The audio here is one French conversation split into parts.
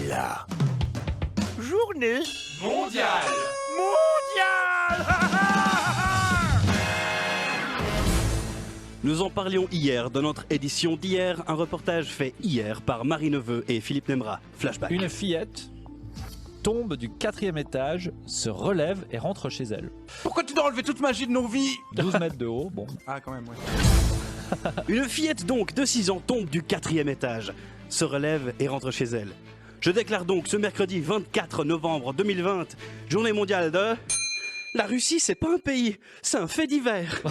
mondiale. Journée mondiale. Nous en parlions hier dans notre édition d'hier, un reportage fait hier par Marie Neveu et Philippe Nemra. Flashback. Une fillette tombe du 4e étage, se relève et rentre chez elle. Pourquoi tu dois enlever toute magie de nos vies? 12 mètres de haut, bon. Ah, quand même, ouais. Une fillette donc de 6 ans tombe du 4e étage, se relève et rentre chez elle. Je déclare donc ce mercredi 24 novembre 2020, journée mondiale de... La Russie, c'est pas un pays, c'est un fait divers.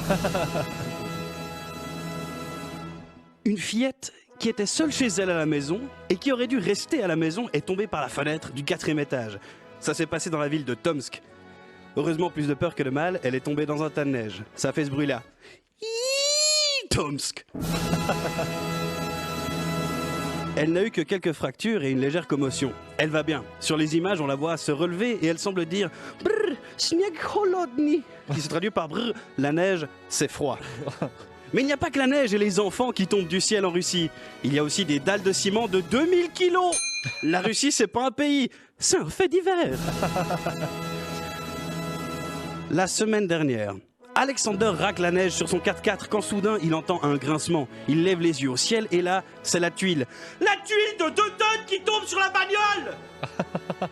Une fillette qui était seule chez elle à la maison et qui aurait dû rester à la maison est tombée par la fenêtre du 4e étage. Ça s'est passé dans la ville de Tomsk. Heureusement, plus de peur que de mal, elle est tombée dans un tas de neige. Ça a fait ce bruit-là. Tomsk. Elle n'a eu que quelques fractures et une légère commotion. Elle va bien. Sur les images, on la voit se relever et elle semble dire brrr, śnieg holodny, qui se traduit par brrr, la neige, c'est froid. Mais il n'y a pas que la neige et les enfants qui tombent du ciel en Russie. Il y a aussi des dalles de ciment de 2000 kilos. La Russie, c'est pas un pays, c'est un fait divers. La semaine dernière, Alexander racle la neige sur son 4x4 quand soudain il entend un grincement. Il lève les yeux au ciel et là, c'est la tuile. La tuile de 2 tonnes qui tombe sur la bagnole.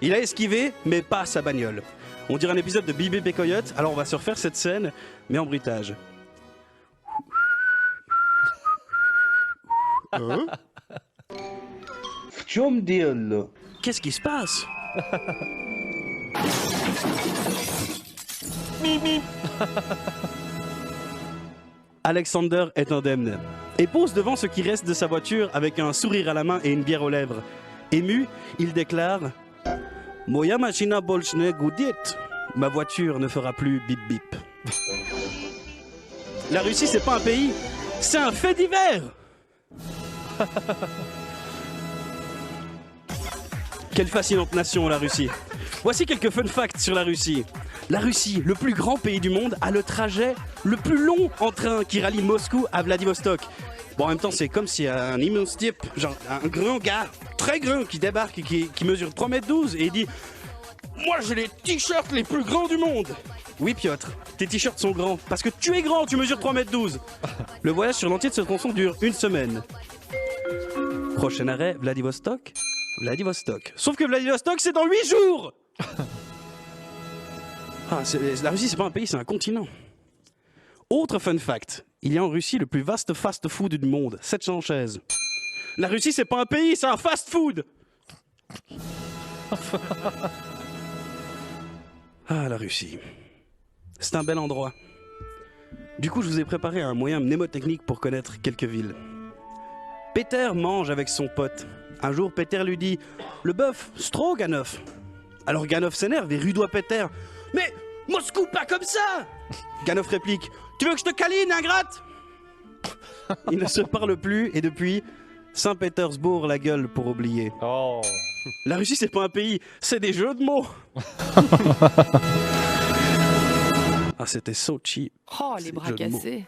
Il a esquivé, mais pas sa bagnole. On dirait un épisode de Bibi et Coyote, alors on va se refaire cette scène, mais en bruitage. Hein? В чем дело? Qu'est-ce qui se passe? Alexander est indemne et pose devant ce qui reste de sa voiture avec un sourire à la main et une bière aux lèvres. Ému, il déclare « Moja machina bolch ne gudiet » Ma voiture ne fera plus bip bip. La Russie, c'est pas un pays, c'est un fait divers. Quelle fascinante nation, la Russie. Voici quelques fun facts sur la Russie. La Russie, le plus grand pays du monde, a le trajet le plus long en train qui rallie Moscou à Vladivostok. Bon, en même temps, c'est comme si un immense type, genre un grand gars, très grand, qui débarque et qui mesure 3,12 m et il dit « Moi, j'ai les t-shirts les plus grands du monde !» Oui, Piotr, tes t-shirts sont grands, parce que tu es grand, tu mesures 3,12 m. Le voyage sur l'entier de ce tronçon dure 1 semaine. Prochain arrêt, Vladivostok. Vladivostok. Sauf que Vladivostok, c'est dans 8 jours. La Russie, c'est pas un pays, c'est un continent. Autre fun fact, il y a en Russie le plus vaste fast-food du monde, 700 chaises. La Russie, c'est pas un pays, c'est un fast-food. Ah, la Russie. C'est un bel endroit. Du coup, je vous ai préparé un moyen mnémotechnique pour connaître quelques villes. Peter mange avec son pote. Un jour, Peter lui dit « Le bœuf, Stroganov ». Alors Ganov s'énerve et rudoie Peter « Mais Moscou, pas comme ça !» Ganov réplique « Tu veux que je te câline, ingrate ?» Ils ne se parlent plus et depuis, Saint-Pétersbourg la gueule pour oublier. Oh. La Russie, c'est pas un pays, c'est des jeux de mots. Ah, c'était so cheap. Oh, les bras cassés.